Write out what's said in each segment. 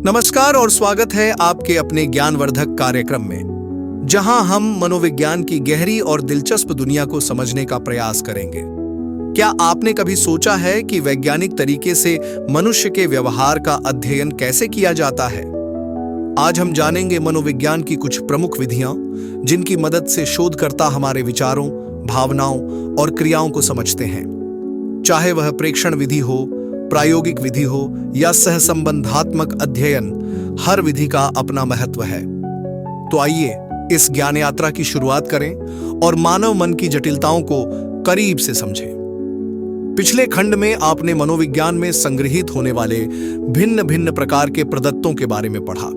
नमस्कार और स्वागत है आपके अपने ज्ञानवर्धक कार्यक्रम में, जहां हम मनोविज्ञान की गहरी और दिलचस्प दुनिया को समझने का प्रयास करेंगे। क्या आपने कभी सोचा है कि वैज्ञानिक तरीके से मनुष्य के व्यवहार का अध्ययन कैसे किया जाता है? आज हम जानेंगे मनोविज्ञान की कुछ प्रमुख विधियां, जिनकी मदद से शोधकर्ता हमारे विचारों, भावनाओं और क्रियाओं को समझते हैं। चाहे वह प्रेक्षण विधि हो, प्रायोगिक विधि हो या सहसंबंधात्मक अध्ययन, हर विधि का अपना महत्व है। तो आइए इस ज्ञान यात्रा की शुरुआत करें और मानव मन की जटिलताओं को करीब से समझें। पिछले खंड में आपने मनोविज्ञान में संग्रहित होने वाले भिन्न भिन्न प्रकार के प्रदत्तों के बारे में पढ़ा।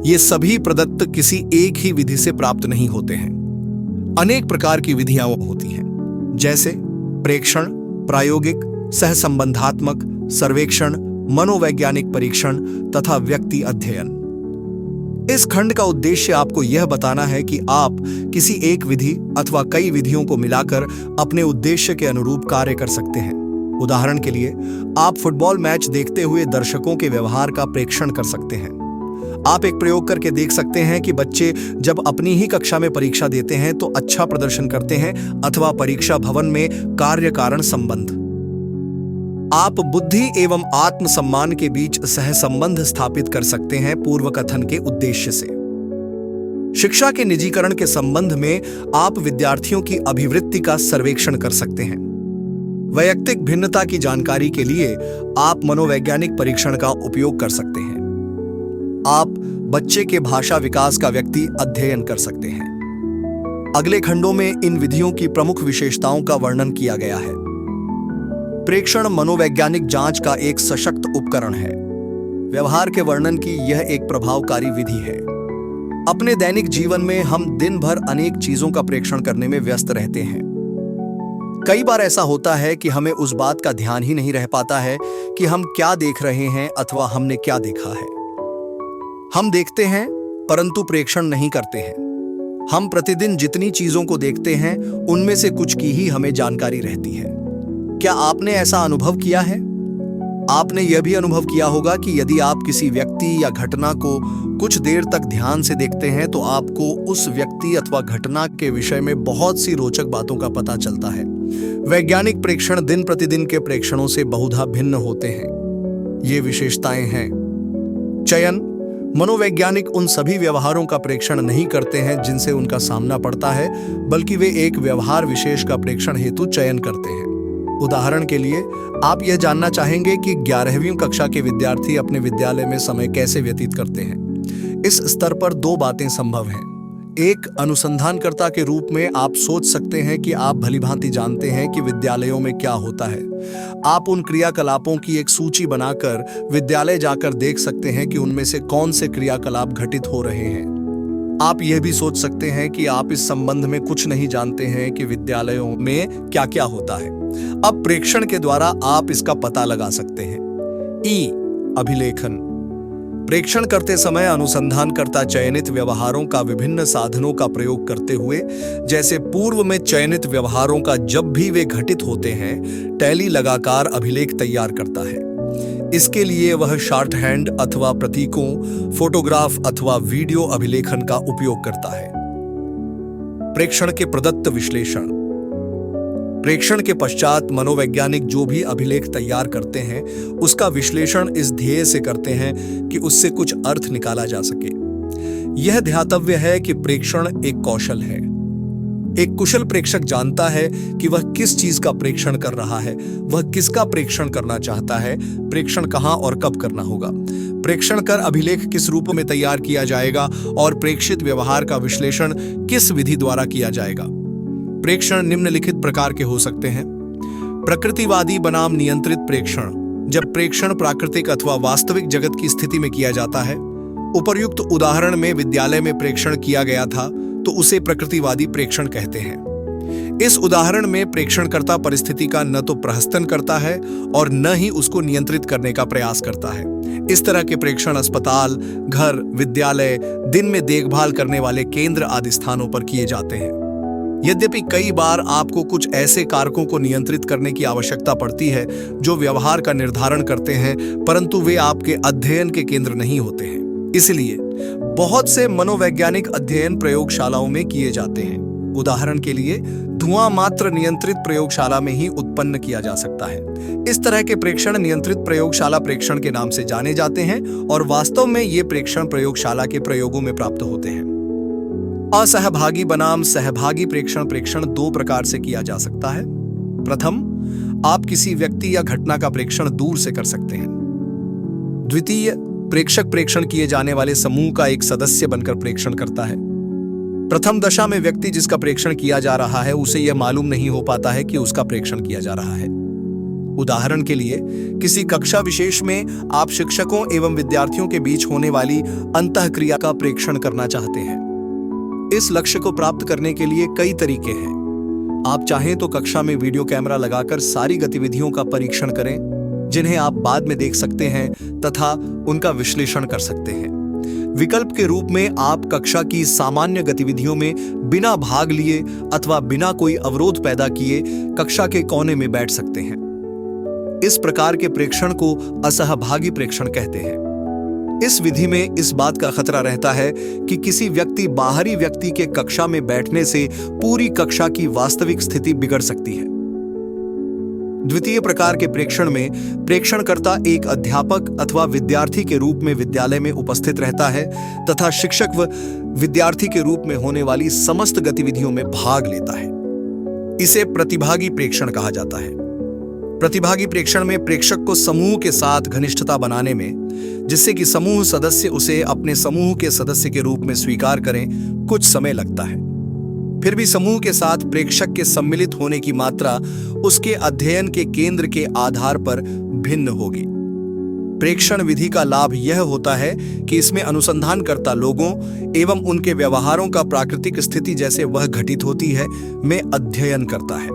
ये सभी प्रदत्त किसी एक ही विधि से प्राप्त नहीं होते हैं। अनेक प्रकार की विधियां होती हैं, जैसे प्रेक्षण, प्रायोगिक, सहसंबंधात्मक, सर्वेक्षण, मनोवैज्ञानिक परीक्षण तथा व्यक्ति अध्ययन। इस खंड का उद्देश्य आपको यह बताना है कि आप किसी एक विधि अथवा कई विधियों को मिलाकर अपने उद्देश्य के अनुरूप कार्य कर सकते हैं। उदाहरण के लिए, आप फुटबॉल मैच देखते हुए दर्शकों के व्यवहार का प्रेक्षण कर सकते हैं। आप एक प्रयोग करके देख सकते हैं कि बच्चे जब अपनी ही कक्षा में परीक्षा देते हैं तो अच्छा प्रदर्शन करते हैं, अथवा परीक्षा भवन में कार्य कारण संबंध। आप बुद्धि एवं आत्मसम्मान के बीच सहसंबंध स्थापित कर सकते हैं पूर्व कथन के उद्देश्य से। शिक्षा के निजीकरण के संबंध में आप विद्यार्थियों की अभिवृत्ति का सर्वेक्षण कर सकते हैं। वैयक्तिक भिन्नता की जानकारी के लिए आप मनोवैज्ञानिक परीक्षण का उपयोग कर सकते हैं। आप बच्चे के भाषा विकास का व्यक्ति अध्ययन कर सकते हैं। अगले खंडों में इन विधियों की प्रमुख विशेषताओं का वर्णन किया गया है। प्रेक्षण मनोवैज्ञानिक जांच का एक सशक्त उपकरण है। व्यवहार के वर्णन की यह एक प्रभावकारी विधि है। अपने दैनिक जीवन में हम दिन भर अनेक चीजों का प्रेक्षण करने में व्यस्त रहते हैं। कई बार ऐसा होता है कि हमें उस बात का ध्यान ही नहीं रह पाता है कि हम क्या देख रहे हैं अथवा हमने क्या देखा है। हम देखते हैं परंतु प्रेक्षण नहीं करते हैं। हम प्रतिदिन जितनी चीजों को देखते हैं उनमें से कुछ की ही हमें जानकारी रहती है। क्या आपने ऐसा अनुभव किया है? आपने यह भी अनुभव किया होगा कि यदि आप किसी व्यक्ति या घटना को कुछ देर तक ध्यान से देखते हैं तो आपको उस व्यक्ति अथवा घटना के विषय में बहुत सी रोचक बातों का पता चलता है। वैज्ञानिक प्रेक्षण दिन प्रतिदिन के प्रेक्षणों से बहुधा भिन्न होते हैं। ये विशेषताएं हैं: चयन। मनोवैज्ञानिक उन सभी व्यवहारों का प्रेक्षण नहीं करते हैं जिनसे उनका सामना पड़ता है, बल्कि वे एक व्यवहार विशेष का प्रेक्षण हेतु चयन करते हैं। उदाहरण के लिए, आप यह जानना चाहेंगे कि 11वीं कक्षा के विद्यार्थी अपने विद्यालय में समय कैसे व्यतीत करते हैं। इस स्तर पर दो बातें संभव हैं। एक, अनुसंधानकर्ता के रूप में आप सोच सकते हैं कि आप भलीभांति जानते हैं कि विद्यालयों में क्या होता है। आप उन क्रियाकलापों की एक सूची बनाकर विद्यालय जाकर देख सकते हैं कि उनमें से कौन से क्रियाकलाप घटित हो रहे हैं। आप यह भी सोच सकते हैं कि आप इस संबंध में कुछ नहीं जानते हैं कि विद्यालयों में क्या क्या होता है। अब प्रेक्षण के द्वारा आप इसका पता लगा सकते हैं। ई, अभिलेखन। प्रेक्षण करते समय अनुसंधानकर्ता चयनित व्यवहारों का विभिन्न साधनों का प्रयोग करते हुए, जैसे पूर्व में चयनित व्यवहारों का जब भी वे घटित होते हैं, टैली लगाकर अभिलेख तैयार करता है। इसके लिए वह शॉर्ट हैंड अथवा प्रतीकों, फोटोग्राफ अथवा वीडियो अभिलेखन का उपयोग करता है। प्रेक्षण के प्रदत्त विश्लेषण। प्रेक्षण के पश्चात मनोवैज्ञानिक जो भी अभिलेख तैयार करते हैं उसका विश्लेषण इस ध्येय से करते हैं कि उससे कुछ अर्थ निकाला जा सके। यह ध्यातव्य है कि प्रेक्षण एक कौशल है। एक कुशल प्रेक्षक जानता है कि वह किस चीज का प्रेक्षण कर रहा है, वह किसका प्रेक्षण करना चाहता है, प्रेक्षण कहां और कब करना होगा, प्रेक्षण कर अभिलेख किस रूप में तैयार किया जाएगा और प्रेक्षित व्यवहार का विश्लेषण किस विधि द्वारा किया जाएगा। प्रेक्षण निम्नलिखित प्रकार के हो सकते हैं। प्रकृतिवादी बनाम नियंत्रित प्रेक्षण। जब प्रेक्षण प्राकृतिक अथवा वास्तविक जगत की स्थिति में किया जाता है। उपर्युक्त उदाहरण में विद्यालय में प्रेक्षण किया गया था तो उसे प्रकृतिवादी प्रेक्षण कहते हैं। इस उदाहरण में प्रेक्षणकर्ता परिस्थिति का न तो प्रहसन करता है और न ही उसको नियंत्रित करने का प्रयास करता है। इस तरह के प्रेक्षण अस्पताल, घर, विद्यालय, दिन में देखभाल करने वाले केंद्र आदि स्थानों पर किए जाते हैं। यद्यपि कई बार आपको कुछ ऐसे कारकों को नियंत्रित करने की आवश्यकता पड़ती है जो व्यवहार का निर्धारण करते हैं, परंतु वे आपके अध्ययन के केंद्र नहीं होते हैं। इसलिए बहुत से मनोवैज्ञानिक अध्ययन प्रयोगशालाओं में किए जाते हैं। उदाहरण के लिए, धुआं मात्र नियंत्रित प्रयोगशाला में ही उत्पन्न किया जा सकता है। इस तरह के प्रेक्षण नियंत्रित प्रयोगशाला प्रेक्षण के नाम से जाने जाते हैं और वास्तव में ये प्रेक्षण प्रयोगशाला के प्रयोगों में प्राप्त होते हैं। असहभागी बनाम सहभागी प्रेक्षण दो प्रकार से किया जा सकता है। प्रथम, आप किसी व्यक्ति या घटना का प्रेक्षण दूर से कर सकते हैं। द्वितीय, प्रेक्षक प्रेक्षण किए जाने वाले समूह का एक सदस्य बनकर प्रेक्षण करता है। प्रथम दशा में व्यक्ति जिसका प्रेक्षण किया जा रहा है उसे यह मालूम नहीं हो पाता है कि उसका प्रेक्षण किया जा रहा है। उदाहरण के लिए, किसी कक्षा विशेष में आप शिक्षकों एवं विद्यार्थियों के बीच होने वाली अंतःक्रिया का प्रेक्षण करना चाहते हैं। इस लक्ष्य को प्राप्त करने के लिए कई तरीके हैं। आप चाहें तो कक्षा में वीडियो कैमरा लगाकर सारी गतिविधियों का परीक्षण करें, जिन्हें आप बाद में देख सकते हैं तथा उनका विश्लेषण कर सकते हैं। विकल्प के रूप में आप कक्षा की सामान्य गतिविधियों में बिना भाग लिए अथवा बिना कोई अवरोध पैदा किए कक्षा के कोने में बैठ सकते हैं। इस प्रकार के प्रेक्षण को असहभागी प्रेक्षण कहते हैं। इस विधि में इस बात का खतरा रहता है कि किसी व्यक्ति बाहरी व्यक्ति के कक्षा में बैठने से पूरी कक्षा की वास्तविक स्थिति बिगड़ सकती है। द्वितीय प्रकार के प्रेक्षण में प्रेक्षणकर्ता एक अध्यापक अथवा विद्यार्थी के रूप में विद्यालय में उपस्थित रहता है तथा शिक्षक व विद्यार्थी के रूप में होने वाली समस्त गतिविधियों में भाग लेता है। इसे प्रतिभागी प्रेक्षण कहा जाता है। प्रतिभागी प्रेक्षण में प्रेक्षक को समूह के साथ घनिष्ठता बनाने में, जिससे कि समूह सदस्य उसे अपने समूह के सदस्य के रूप में स्वीकार करें, कुछ समय लगता है। फिर भी समूह के साथ प्रेक्षक के सम्मिलित होने की मात्रा उसके अध्ययन के केंद्र के आधार पर भिन्न होगी। प्रेक्षण विधि का लाभ यह होता है कि इसमें अनुसंधानकर्ता लोगों एवं उनके व्यवहारों का प्राकृतिक स्थिति जैसे वह घटित होती है में अध्ययन करता है।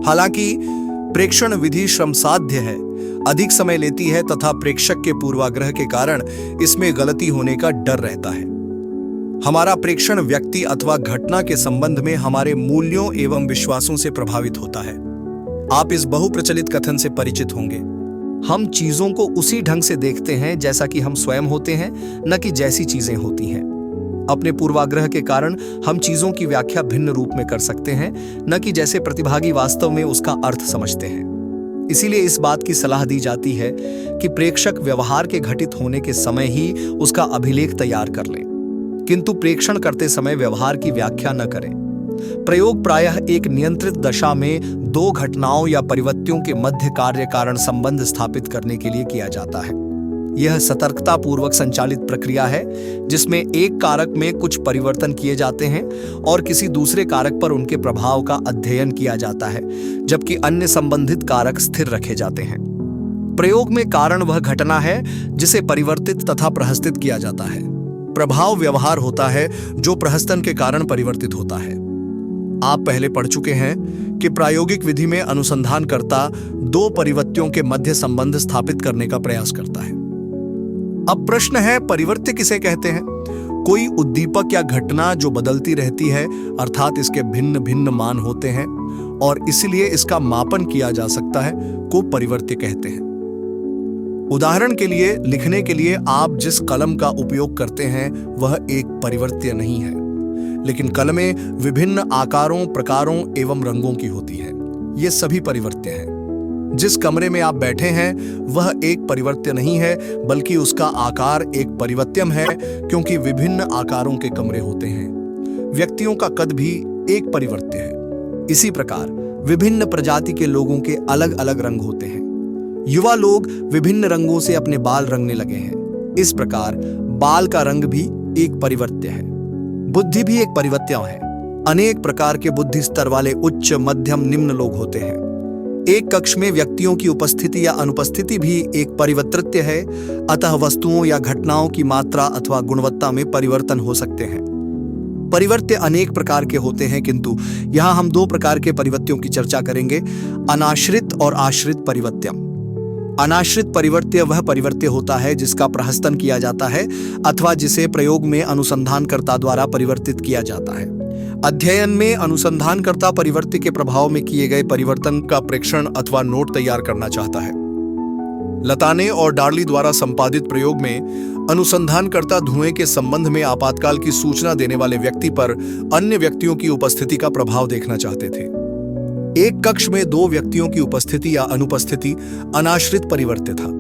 हालांकि प्रेक्षण विधि श्रमसाध्य है, अधिक समय लेती है तथा प्रेक्षक के पूर्वाग्रह के कारण इसमें गलती होने का डर रहता है। हमारा प्रेक्षण व्यक्ति अथवा घटना के संबंध में हमारे मूल्यों एवं विश्वासों से प्रभावित होता है। आप इस बहुप्रचलित कथन से परिचित होंगे, हम चीजों को उसी ढंग से देखते हैं जैसा कि हम स्वयं होते हैं, न कि जैसी चीजें होती हैं। अपने पूर्वाग्रह के कारण हम चीजों की व्याख्या भिन्न रूप में कर सकते हैं, न कि जैसे प्रतिभागी वास्तव में उसका अर्थ समझते हैं। इसीलिए इस बात की सलाह दी जाती है कि प्रेक्षक व्यवहार के घटित होने के समय ही उसका अभिलेख तैयार कर ले, किंतु प्रेक्षण करते समय व्यवहार की व्याख्या न करें। प्रयोग प्रायः एक नियंत्रित दशा में दो घटनाओं या परिवर्तियों के मध्य कार्य कारण संबंध स्थापित करने के लिए किया जाता है। यह सतर्कता पूर्वक संचालित प्रक्रिया है जिसमें एक कारक में कुछ परिवर्तन किए जाते हैं और किसी दूसरे कारक पर उनके प्रभाव का अध्ययन किया जाता है, जबकि अन्य संबंधित कारक स्थिर रखे जाते हैं। प्रयोग में कारण वह घटना है जिसे परिवर्तित तथा प्रहस्तित किया जाता है। प्रभाव व्यवहार होता है जो प्रहस्तन के कारण परिवर्तित होता है। आप पहले पढ़ चुके हैं कि प्रायोगिक विधि में अनुसंधानकर्ता दो परिवर्तियों के मध्य संबंध स्थापित करने का प्रयास करता है। अब प्रश्न है, परिवर्त्य किसे कहते हैं? कोई उद्दीपक या घटना जो बदलती रहती है, अर्थात इसके भिन्न भिन्न मान होते हैं और इसलिए इसका मापन किया जा सकता है, को परिवर्त्य कहते हैं। उदाहरण के लिए, लिखने के लिए आप जिस कलम का उपयोग करते हैं वह एक परिवर्त्य नहीं है, लेकिन कलमें विभिन्न आकारों, प्रकारों एवं रंगों की होती हैं। ये सभी परिवर्त्य हैं। जिस कमरे में आप बैठे हैं वह एक परिवर्त्य नहीं है, बल्कि उसका आकार एक परिवर्त्यम है, क्योंकि विभिन्न आकारों के कमरे होते हैं। व्यक्तियों का कद भी एक परिवर्त्य है। इसी प्रकार विभिन्न प्रजाति के लोगों के अलग अलग रंग होते हैं। युवा लोग विभिन्न रंगों से अपने बाल रंगने लगे हैं। इस प्रकार बाल का रंग भी एक परिवर्त्य है। बुद्धि भी एक परिवर्त्य है। अनेक प्रकार के बुद्धि स्तर वाले उच्च, मध्यम, निम्न लोग होते हैं। एक कक्ष में व्यक्तियों की उपस्थिति या अनुपस्थिति भी एक परिवर्त्य है, अतः वस्तुओं या घटनाओं की मात्रा अथवा गुणवत्ता में परिवर्तन हो सकते हैं। परिवर्त्य अनेक प्रकार के होते हैं, किंतु यहां हम दो प्रकार के परिवर्त्यों की चर्चा करेंगे, अनाश्रित और आश्रित परिवर्त्यम। अनाश्रित परिवर्त्य वह परिवर्त्य होता है जिसका प्रहस्तन किया जाता है अथवा जिसे प्रयोग में अनुसंधानकर्ता द्वारा परिवर्तित किया जाता है। अध्ययन में अनुसंधानकर्ता परिवर्ती के प्रभाव में किए गए परिवर्तन का प्रेक्षण अथवा नोट तैयार करना चाहता है। लताने और डार्ली द्वारा संपादित प्रयोग में अनुसंधानकर्ता धुएं के संबंध में आपातकाल की सूचना देने वाले व्यक्ति पर अन्य व्यक्तियों की उपस्थिति का प्रभाव देखना चाहते थे। एक कक्ष में दो व्यक्तियों की उपस्थिति या अनुपस्थिति अनाश्रित परिवर्त्य था।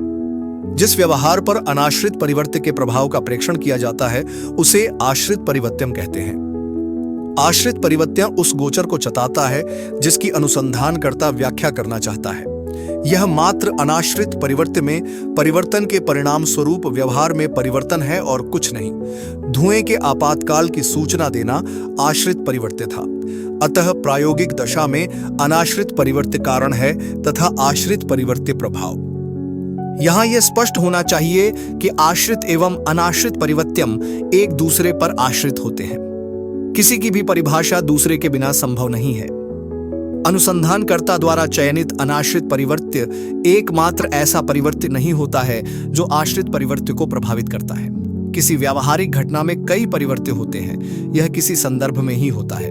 जिस व्यवहार पर अनाश्रित परिवर्त्य के प्रभाव का प्रेक्षण किया जाता है उसे आश्रित परिवर्त्यम कहते हैं। आश्रित परिवर्त्य उस गोचर को चताता है जिसकी अनुसंधानकर्ता व्याख्या करना चाहता है। यह मात्र अनाश्रित परिवर्त्य में परिवर्तन के परिणाम स्वरूप व्यवहार में परिवर्तन है और कुछ नहीं। धुएं के आपातकाल की सूचना देना आश्रित परिवर्त्य था। अतः प्रायोगिक दशा में अनाश्रित परिवर्त्य कारण है तथा आश्रित परिवर्त्य प्रभाव। यहां यह स्पष्ट होना चाहिए कि आश्रित एवं अनाश्रित परिवर्त्यम एक दूसरे पर आश्रित होते हैं। किसी की भी परिभाषा दूसरे के बिना संभव नहीं है। अनुसंधानकर्ता द्वारा चयनित अनाश्रित परिवर्त्य एकमात्र ऐसा परिवर्त्य नहीं होता है जो आश्रित परिवर्त्य को प्रभावित करता है। किसी व्यावहारिक घटना में कई परिवर्त्य होते हैं, यह किसी संदर्भ में ही होता है।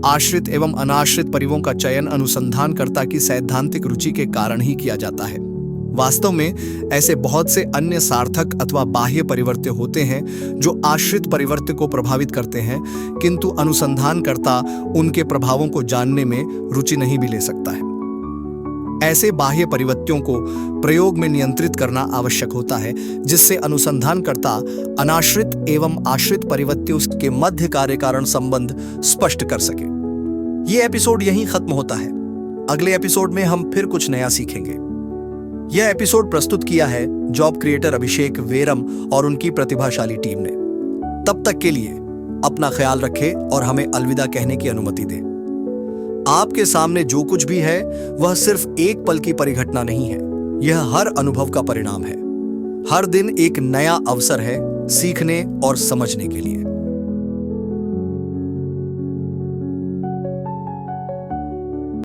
आश्रित एवं अनाश्रित परिवों का चयन अनुसंधानकर्ता की सैद्धांतिक रुचि के कारण ही किया जाता है। वास्तव में ऐसे बहुत से अन्य सार्थक अथवा बाह्य परिवर्त्य होते हैं जो आश्रित परिवर्त्य को प्रभावित करते हैं, किंतु अनुसंधानकर्ता उनके प्रभावों को जानने में रुचि नहीं भी ले सकता है। ऐसे बाह्य परिवर्त्यों को प्रयोग में नियंत्रित करना आवश्यक होता है जिससे अनुसंधानकर्ता अनाश्रित एवं आश्रित परिवर्त्यों के मध्य कार्य कारण संबंध स्पष्ट कर सके। ये एपिसोड यहीं खत्म होता है। अगले एपिसोड में हम फिर कुछ नया सीखेंगे। यह एपिसोड प्रस्तुत किया है जॉब क्रिएटर अभिषेक वेरम और उनकी प्रतिभाशाली टीम ने। तब तक के लिए अपना ख्याल रखें और हमें अलविदा कहने की अनुमति दें। आपके सामने जो कुछ भी है वह सिर्फ एक पल की परिघटना नहीं है, यह हर अनुभव का परिणाम है। हर दिन एक नया अवसर है सीखने और समझने के लिए।